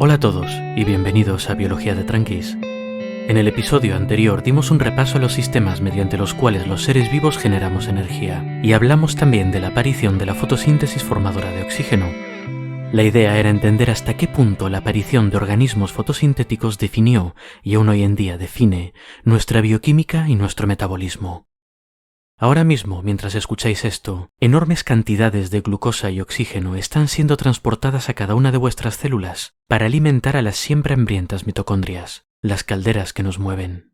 Hola a todos y bienvenidos a Biología de Tranquis. En el episodio anterior dimos un repaso a los sistemas mediante los cuales los seres vivos generamos energía y hablamos también de la aparición de la fotosíntesis formadora de oxígeno. La idea era entender hasta qué punto la aparición de organismos fotosintéticos definió, y aún hoy en día define, nuestra bioquímica y nuestro metabolismo. Ahora mismo, mientras escucháis esto, enormes cantidades de glucosa y oxígeno están siendo transportadas a cada una de vuestras células para alimentar a las siempre hambrientas mitocondrias, las calderas que nos mueven.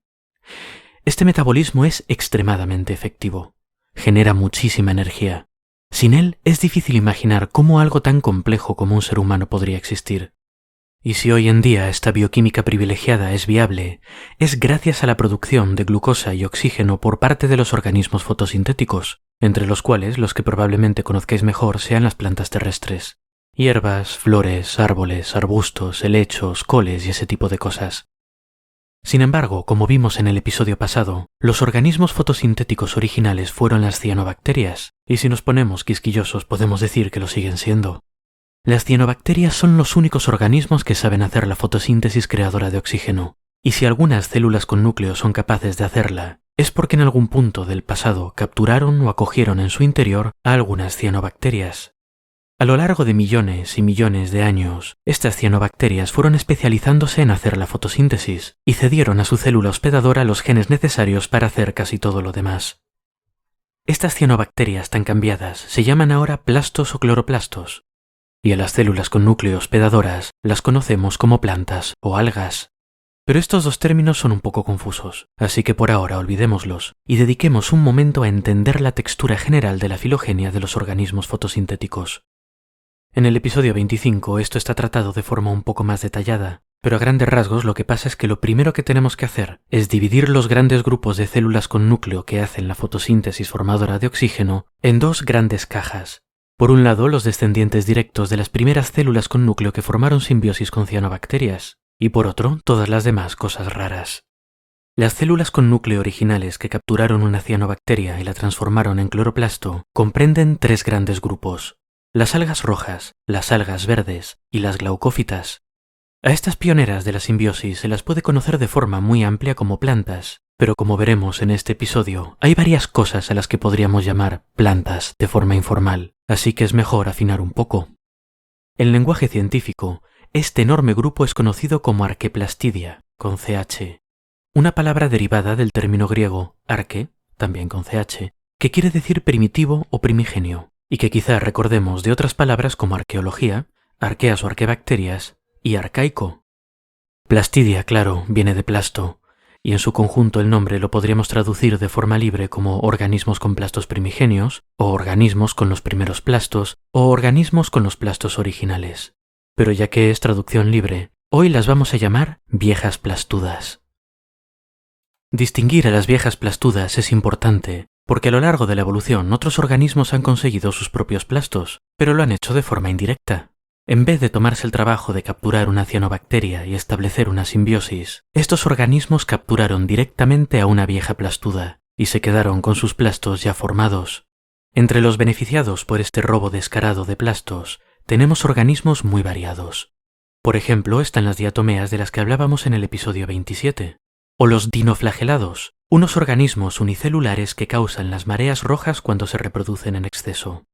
Este metabolismo es extremadamente efectivo. Genera muchísima energía. Sin él es difícil imaginar cómo algo tan complejo como un ser humano podría existir. Y si hoy en día esta bioquímica privilegiada es viable, es gracias a la producción de glucosa y oxígeno por parte de los organismos fotosintéticos, entre los cuales los que probablemente conozcáis mejor sean las plantas terrestres. Hierbas, flores, árboles, arbustos, helechos, coles y ese tipo de cosas. Sin embargo, como vimos en el episodio pasado, los organismos fotosintéticos originales fueron las cianobacterias, y si nos ponemos quisquillosos podemos decir que lo siguen siendo. Las cianobacterias son los únicos organismos que saben hacer la fotosíntesis creadora de oxígeno, y si algunas células con núcleo son capaces de hacerla, es porque en algún punto del pasado capturaron o acogieron en su interior a algunas cianobacterias. A lo largo de millones y millones de años, estas cianobacterias fueron especializándose en hacer la fotosíntesis y cedieron a su célula hospedadora los genes necesarios para hacer casi todo lo demás. Estas cianobacterias tan cambiadas se llaman ahora plastos o cloroplastos, y a las células con núcleo hospedadoras las conocemos como plantas o algas. Pero estos dos términos son un poco confusos, así que por ahora olvidémoslos y dediquemos un momento a entender la textura general de la filogenia de los organismos fotosintéticos. En el episodio 25 esto está tratado de forma un poco más detallada, pero a grandes rasgos lo que pasa es que lo primero que tenemos que hacer es dividir los grandes grupos de células con núcleo que hacen la fotosíntesis formadora de oxígeno en dos grandes cajas. Por un lado, los descendientes directos de las primeras células con núcleo que formaron simbiosis con cianobacterias, y por otro, todas las demás cosas raras. Las células con núcleo originales que capturaron una cianobacteria y la transformaron en cloroplasto comprenden tres grandes grupos: las algas rojas, las algas verdes y las glaucófitas. A estas pioneras de la simbiosis se las puede conocer de forma muy amplia como plantas, pero como veremos en este episodio, hay varias cosas a las que podríamos llamar plantas de forma informal, así que es mejor afinar un poco. En lenguaje científico, este enorme grupo es conocido como Arqueplastidia, con CH, una palabra derivada del término griego arque, también con CH, que quiere decir primitivo o primigenio, y que quizá recordemos de otras palabras como arqueología, arqueas o arquebacterias, y arcaico. Plastidia, claro, viene de plasto, y en su conjunto el nombre lo podríamos traducir de forma libre como organismos con plastos primigenios, o organismos con los primeros plastos, o organismos con los plastos originales. Pero ya que es traducción libre, hoy las vamos a llamar viejas plastudas. Distinguir a las viejas plastudas es importante, porque a lo largo de la evolución otros organismos han conseguido sus propios plastos, pero lo han hecho de forma indirecta. En vez de tomarse el trabajo de capturar una cianobacteria y establecer una simbiosis, estos organismos capturaron directamente a una vieja plastuda y se quedaron con sus plastos ya formados. Entre los beneficiados por este robo descarado de plastos, tenemos organismos muy variados. Por ejemplo, están las diatomeas de las que hablábamos en el episodio 27, o los dinoflagelados, unos organismos unicelulares que causan las mareas rojas cuando se reproducen en exceso.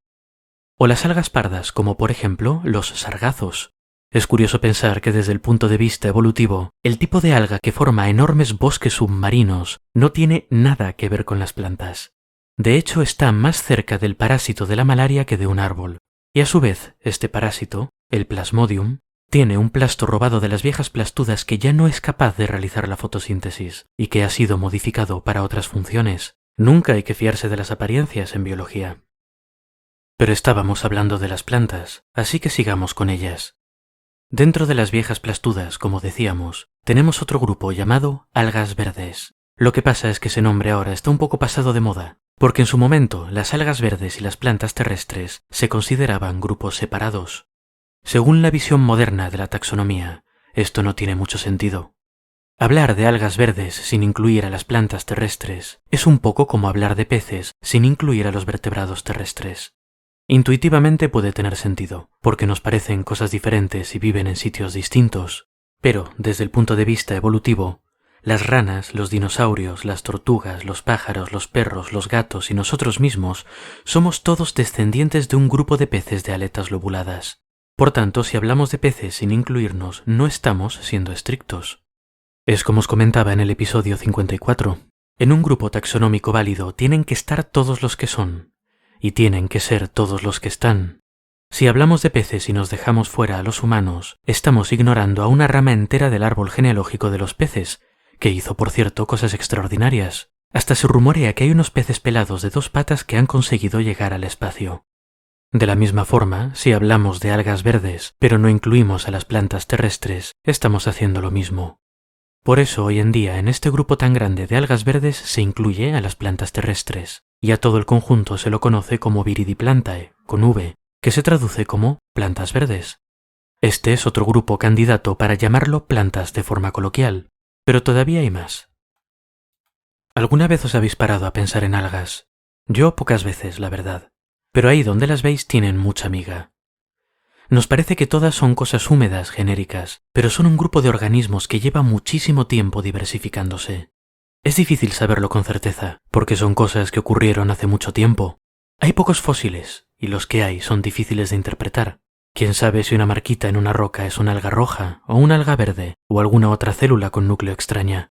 O las algas pardas, como por ejemplo los sargazos. Es curioso pensar que desde el punto de vista evolutivo, el tipo de alga que forma enormes bosques submarinos no tiene nada que ver con las plantas. De hecho, está más cerca del parásito de la malaria que de un árbol. Y a su vez, este parásito, el Plasmodium, tiene un plasto robado de las viejas plastudas que ya no es capaz de realizar la fotosíntesis y que ha sido modificado para otras funciones. Nunca hay que fiarse de las apariencias en biología. Pero estábamos hablando de las plantas, así que sigamos con ellas. Dentro de las viejas plastudas, como decíamos, tenemos otro grupo llamado algas verdes. Lo que pasa es que ese nombre ahora está un poco pasado de moda, porque en su momento las algas verdes y las plantas terrestres se consideraban grupos separados. Según la visión moderna de la taxonomía, esto no tiene mucho sentido. Hablar de algas verdes sin incluir a las plantas terrestres es un poco como hablar de peces sin incluir a los vertebrados terrestres. Intuitivamente puede tener sentido, porque nos parecen cosas diferentes y viven en sitios distintos. Pero, desde el punto de vista evolutivo, las ranas, los dinosaurios, las tortugas, los pájaros, los perros, los gatos y nosotros mismos somos todos descendientes de un grupo de peces de aletas lobuladas. Por tanto, si hablamos de peces sin incluirnos, no estamos siendo estrictos. Es como os comentaba en el episodio 54. En un grupo taxonómico válido tienen que estar todos los que son, y tienen que ser todos los que están. Si hablamos de peces y nos dejamos fuera a los humanos, estamos ignorando a una rama entera del árbol genealógico de los peces, que hizo, por cierto, cosas extraordinarias. Hasta se rumorea que hay unos peces pelados de 2 patas que han conseguido llegar al espacio. De la misma forma, si hablamos de algas verdes, pero no incluimos a las plantas terrestres, estamos haciendo lo mismo. Por eso, hoy en día, en este grupo tan grande de algas verdes se incluye a las plantas terrestres, y a todo el conjunto se lo conoce como Viridiplantae, con V, que se traduce como plantas verdes. Este es otro grupo candidato para llamarlo plantas de forma coloquial, pero todavía hay más. ¿Alguna vez os habéis parado a pensar en algas? Yo pocas veces, la verdad, pero ahí donde las veis tienen mucha miga. Nos parece que todas son cosas húmedas, genéricas, pero son un grupo de organismos que lleva muchísimo tiempo diversificándose. Es difícil saberlo con certeza, porque son cosas que ocurrieron hace mucho tiempo. Hay pocos fósiles, y los que hay son difíciles de interpretar. ¿Quién sabe si una marquita en una roca es una alga roja, o una alga verde, o alguna otra célula con núcleo extraña?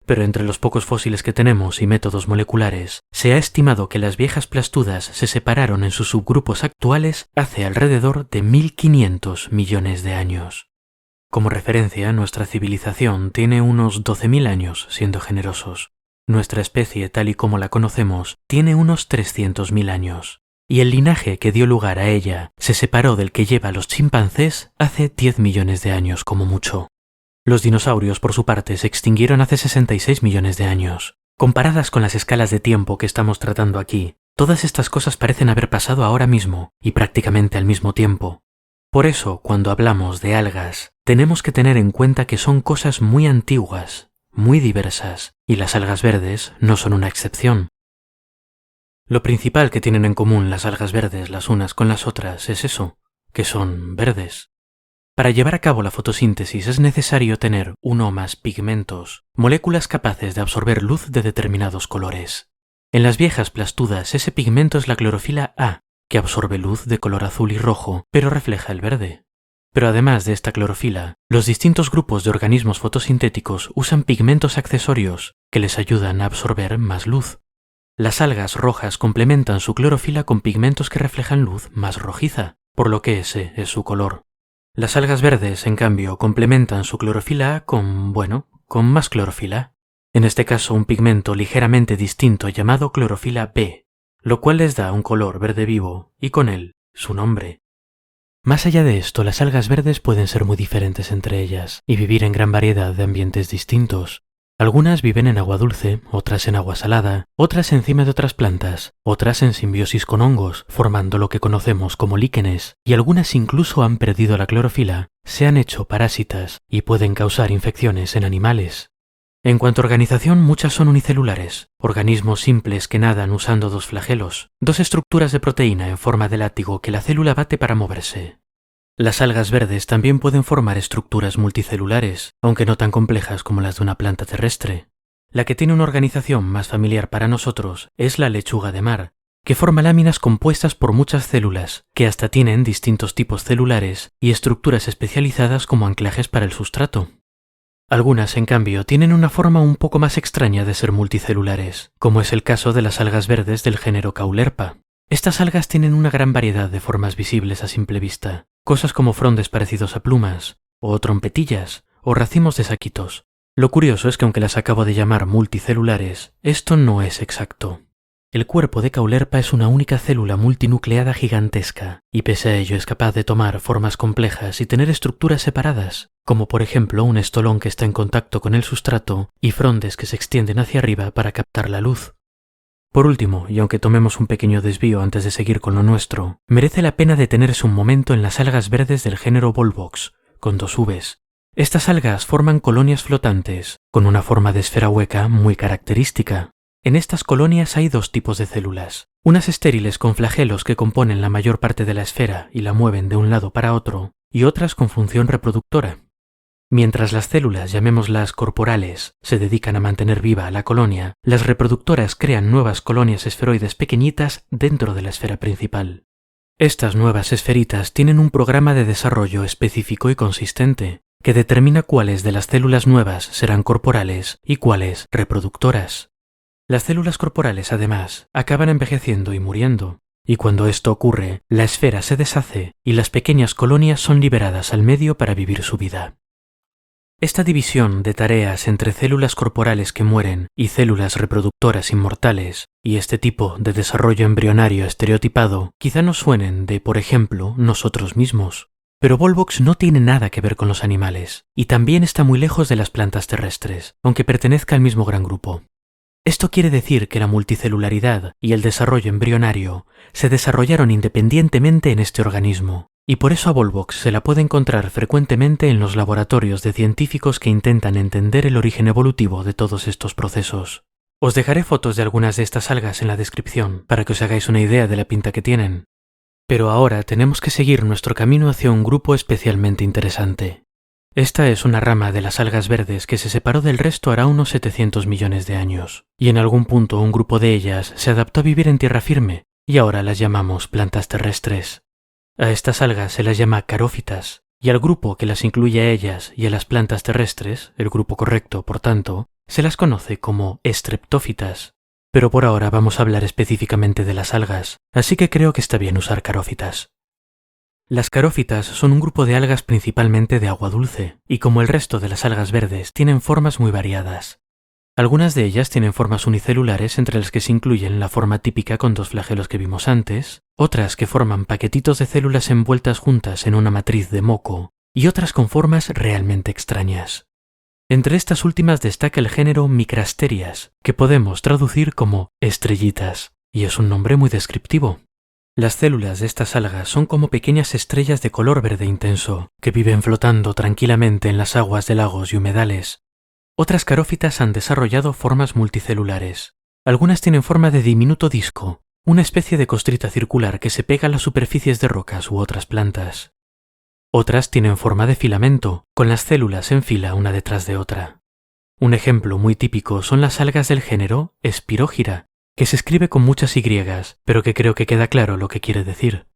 Pero entre los pocos fósiles que tenemos y métodos moleculares, se ha estimado que las viejas plastudas se separaron en sus subgrupos actuales hace alrededor de 1500 millones de años. Como referencia, nuestra civilización tiene unos 12.000 años, siendo generosos. Nuestra especie, tal y como la conocemos, tiene unos 300.000 años. Y el linaje que dio lugar a ella se separó del que lleva a los chimpancés hace 10 millones de años como mucho. Los dinosaurios, por su parte, se extinguieron hace 66 millones de años. Comparadas con las escalas de tiempo que estamos tratando aquí, todas estas cosas parecen haber pasado ahora mismo y prácticamente al mismo tiempo. Por eso, cuando hablamos de algas, tenemos que tener en cuenta que son cosas muy antiguas, muy diversas, y las algas verdes no son una excepción. Lo principal que tienen en común las algas verdes las unas con las otras es eso, que son verdes. Para llevar a cabo la fotosíntesis es necesario tener uno o más pigmentos, moléculas capaces de absorber luz de determinados colores. En las viejas plastudas ese pigmento es la clorofila A, que absorbe luz de color azul y rojo, pero refleja el verde. Pero además de esta clorofila, los distintos grupos de organismos fotosintéticos usan pigmentos accesorios que les ayudan a absorber más luz. Las algas rojas complementan su clorofila con pigmentos que reflejan luz más rojiza, por lo que ese es su color. Las algas verdes, en cambio, complementan su clorofila con más clorofila. En este caso, un pigmento ligeramente distinto llamado clorofila B, lo cual les da un color verde vivo y con él su nombre. Más allá de esto, las algas verdes pueden ser muy diferentes entre ellas y vivir en gran variedad de ambientes distintos. Algunas viven en agua dulce, otras en agua salada, otras encima de otras plantas, otras en simbiosis con hongos, formando lo que conocemos como líquenes, y algunas incluso han perdido la clorofila, se han hecho parásitas y pueden causar infecciones en animales. En cuanto a organización, muchas son unicelulares, organismos simples que nadan usando 2 flagelos, 2 estructuras de proteína en forma de látigo que la célula bate para moverse. Las algas verdes también pueden formar estructuras multicelulares, aunque no tan complejas como las de una planta terrestre. La que tiene una organización más familiar para nosotros es la lechuga de mar, que forma láminas compuestas por muchas células, que hasta tienen distintos tipos celulares y estructuras especializadas como anclajes para el sustrato. Algunas, en cambio, tienen una forma un poco más extraña de ser multicelulares, como es el caso de las algas verdes del género Caulerpa. Estas algas tienen una gran variedad de formas visibles a simple vista, cosas como frondes parecidos a plumas, o trompetillas, o racimos de saquitos. Lo curioso es que aunque las acabo de llamar multicelulares, esto no es exacto. El cuerpo de Caulerpa es una única célula multinucleada gigantesca, y pese a ello es capaz de tomar formas complejas y tener estructuras separadas, como por ejemplo un estolón que está en contacto con el sustrato y frondes que se extienden hacia arriba para captar la luz. Por último, y aunque tomemos un pequeño desvío antes de seguir con lo nuestro, merece la pena detenerse un momento en las algas verdes del género Volvox, con 2 Vs. Estas algas forman colonias flotantes, con una forma de esfera hueca muy característica. En estas colonias hay 2 tipos de células, unas estériles con flagelos que componen la mayor parte de la esfera y la mueven de un lado para otro, y otras con función reproductora. Mientras las células, llamémoslas corporales, se dedican a mantener viva a la colonia, las reproductoras crean nuevas colonias esferoides pequeñitas dentro de la esfera principal. Estas nuevas esferitas tienen un programa de desarrollo específico y consistente, que determina cuáles de las células nuevas serán corporales y cuáles reproductoras. Las células corporales, además, acaban envejeciendo y muriendo, y cuando esto ocurre, la esfera se deshace y las pequeñas colonias son liberadas al medio para vivir su vida. Esta división de tareas entre células corporales que mueren y células reproductoras inmortales, y este tipo de desarrollo embrionario estereotipado, quizá nos suenen de, por ejemplo, nosotros mismos. Pero Volvox no tiene nada que ver con los animales, y también está muy lejos de las plantas terrestres, aunque pertenezca al mismo gran grupo. Esto quiere decir que la multicelularidad y el desarrollo embrionario se desarrollaron independientemente en este organismo, y por eso a Volvox se la puede encontrar frecuentemente en los laboratorios de científicos que intentan entender el origen evolutivo de todos estos procesos. Os dejaré fotos de algunas de estas algas en la descripción para que os hagáis una idea de la pinta que tienen. Pero ahora tenemos que seguir nuestro camino hacia un grupo especialmente interesante. Esta es una rama de las algas verdes que se separó del resto hará unos 700 millones de años, y en algún punto un grupo de ellas se adaptó a vivir en tierra firme, y ahora las llamamos plantas terrestres. A estas algas se las llama carófitas, y al grupo que las incluye a ellas y a las plantas terrestres, el grupo correcto, por tanto, se las conoce como streptófitas. Pero por ahora vamos a hablar específicamente de las algas, así que creo que está bien usar carófitas. Las carófitas son un grupo de algas principalmente de agua dulce, y como el resto de las algas verdes tienen formas muy variadas. Algunas de ellas tienen formas unicelulares entre las que se incluyen la forma típica con dos flagelos que vimos antes, otras que forman paquetitos de células envueltas juntas en una matriz de moco, y otras con formas realmente extrañas. Entre estas últimas destaca el género Micrasterias, que podemos traducir como estrellitas, y es un nombre muy descriptivo. Las células de estas algas son como pequeñas estrellas de color verde intenso, que viven flotando tranquilamente en las aguas de lagos y humedales. Otras carófitas han desarrollado formas multicelulares. Algunas tienen forma de diminuto disco, una especie de costrita circular que se pega a las superficies de rocas u otras plantas. Otras tienen forma de filamento, con las células en fila una detrás de otra. Un ejemplo muy típico son las algas del género Spirogyra, que se escribe con muchas Y, pero que creo que queda claro lo que quiere decir.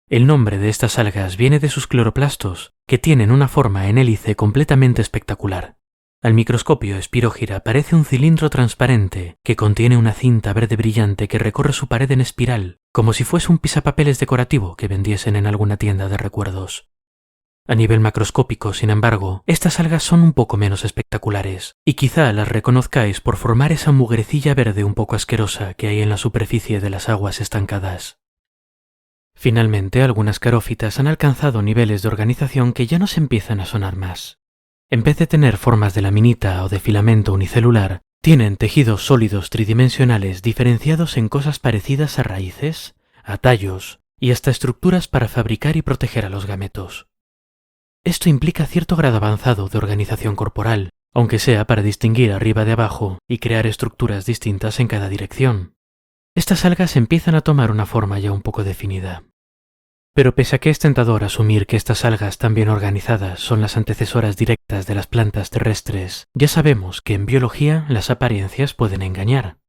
El nombre de estas algas viene de sus cloroplastos, que tienen una forma en hélice completamente espectacular. Al microscopio, Spirogyra parece un cilindro transparente que contiene una cinta verde brillante que recorre su pared en espiral, como si fuese un pisapapeles decorativo que vendiesen en alguna tienda de recuerdos. A nivel macroscópico, sin embargo, estas algas son un poco menos espectaculares, y quizá las reconozcáis por formar esa mugrecilla verde un poco asquerosa que hay en la superficie de las aguas estancadas. Finalmente, algunas carófitas han alcanzado niveles de organización que ya nos empiezan a sonar más. En vez de tener formas de laminita o de filamento unicelular, tienen tejidos sólidos tridimensionales diferenciados en cosas parecidas a raíces, a tallos y hasta estructuras para fabricar y proteger a los gametos. Esto implica cierto grado avanzado de organización corporal, aunque sea para distinguir arriba de abajo y crear estructuras distintas en cada dirección. Estas algas empiezan a tomar una forma ya un poco definida. Pero pese a que es tentador asumir que estas algas tan bien organizadas son las antecesoras directas de las plantas terrestres, ya sabemos que en biología las apariencias pueden engañar.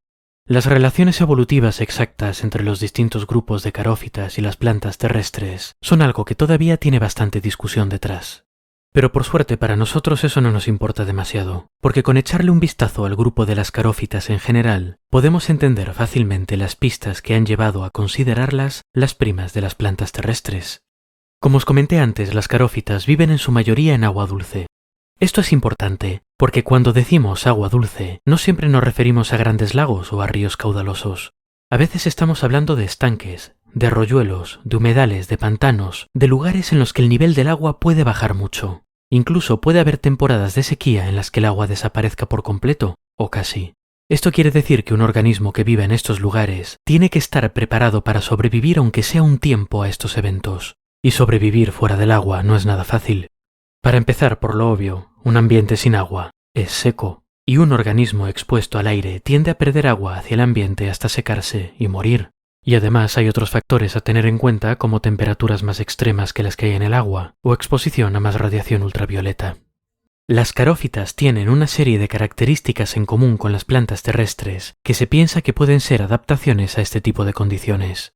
Las relaciones evolutivas exactas entre los distintos grupos de carófitas y las plantas terrestres son algo que todavía tiene bastante discusión detrás. Pero por suerte para nosotros eso no nos importa demasiado, porque con echarle un vistazo al grupo de las carófitas en general, podemos entender fácilmente las pistas que han llevado a considerarlas las primas de las plantas terrestres. Como os comenté antes, las carófitas viven en su mayoría en agua dulce. Esto es importante, porque cuando decimos agua dulce, no siempre nos referimos a grandes lagos o a ríos caudalosos. A veces estamos hablando de estanques, de arroyuelos, de humedales, de pantanos, de lugares en los que el nivel del agua puede bajar mucho. Incluso puede haber temporadas de sequía en las que el agua desaparezca por completo, o casi. Esto quiere decir que un organismo que vive en estos lugares tiene que estar preparado para sobrevivir aunque sea un tiempo a estos eventos. Y sobrevivir fuera del agua no es nada fácil. Para empezar, por lo obvio, un ambiente sin agua es seco, y un organismo expuesto al aire tiende a perder agua hacia el ambiente hasta secarse y morir. Y además hay otros factores a tener en cuenta como temperaturas más extremas que las que hay en el agua o exposición a más radiación ultravioleta. Las carófitas tienen una serie de características en común con las plantas terrestres que se piensa que pueden ser adaptaciones a este tipo de condiciones.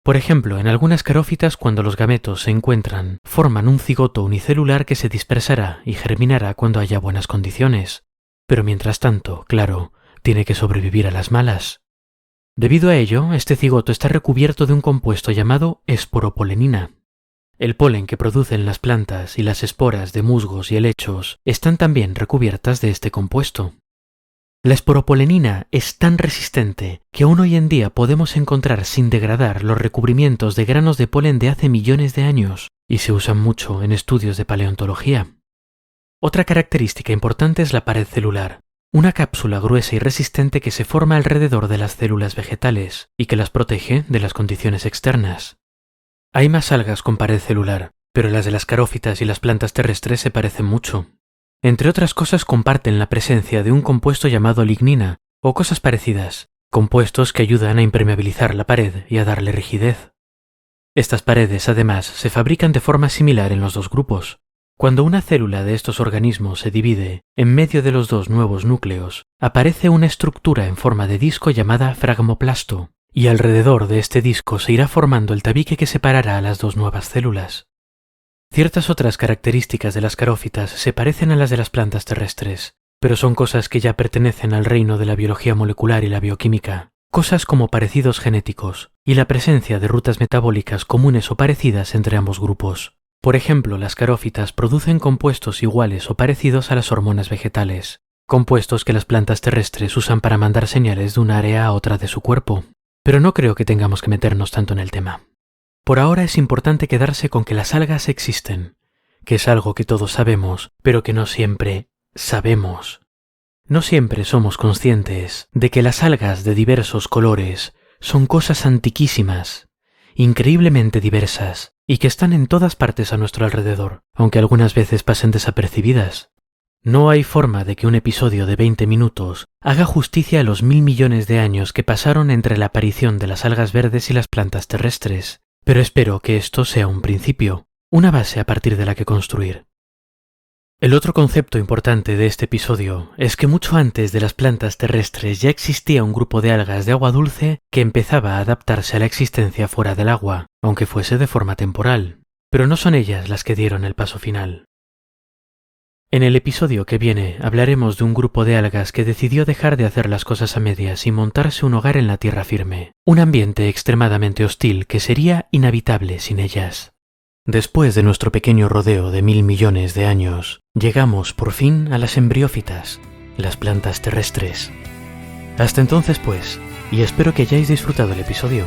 Por ejemplo, en algunas carófitas cuando los gametos se encuentran, forman un cigoto unicelular que se dispersará y germinará cuando haya buenas condiciones. Pero mientras tanto, claro, tiene que sobrevivir a las malas. Debido a ello, este cigoto está recubierto de un compuesto llamado esporopolenina. El polen que producen las plantas y las esporas de musgos y helechos están también recubiertas de este compuesto. La esporopolenina es tan resistente que aún hoy en día podemos encontrar sin degradar los recubrimientos de granos de polen de hace millones de años y se usan mucho en estudios de paleontología. Otra característica importante es la pared celular, una cápsula gruesa y resistente que se forma alrededor de las células vegetales y que las protege de las condiciones externas. Hay más algas con pared celular, pero las de las carófitas y las plantas terrestres se parecen mucho. Entre otras cosas comparten la presencia de un compuesto llamado lignina o cosas parecidas, compuestos que ayudan a impermeabilizar la pared y a darle rigidez. Estas paredes, además, se fabrican de forma similar en los dos grupos. Cuando una célula de estos organismos se divide, en medio de los dos nuevos núcleos, aparece una estructura en forma de disco llamada fragmoplasto, y alrededor de este disco se irá formando el tabique que separará a las dos nuevas células. Ciertas otras características de las carófitas se parecen a las de las plantas terrestres, pero son cosas que ya pertenecen al reino de la biología molecular y la bioquímica, cosas como parecidos genéticos y la presencia de rutas metabólicas comunes o parecidas entre ambos grupos. Por ejemplo, las carófitas producen compuestos iguales o parecidos a las hormonas vegetales, compuestos que las plantas terrestres usan para mandar señales de un área a otra de su cuerpo. Pero no creo que tengamos que meternos tanto en el tema. Por ahora es importante quedarse con que las algas existen, que es algo que todos sabemos, pero que no siempre sabemos. No siempre somos conscientes de que las algas de diversos colores son cosas antiquísimas, increíblemente diversas, y que están en todas partes a nuestro alrededor, aunque algunas veces pasen desapercibidas. No hay forma de que un episodio de 20 minutos haga justicia a los 1000 millones de años que pasaron entre la aparición de las algas verdes y las plantas terrestres, pero espero que esto sea un principio, una base a partir de la que construir. El otro concepto importante de este episodio es que mucho antes de las plantas terrestres ya existía un grupo de algas de agua dulce que empezaba a adaptarse a la existencia fuera del agua, aunque fuese de forma temporal, pero no son ellas las que dieron el paso final. En el episodio que viene hablaremos de un grupo de algas que decidió dejar de hacer las cosas a medias y montarse un hogar en la tierra firme, un ambiente extremadamente hostil que sería inhabitable sin ellas. Después de nuestro pequeño rodeo de 1000 millones de años, llegamos por fin a las embriófitas, las plantas terrestres. Hasta entonces pues, y espero que hayáis disfrutado el episodio.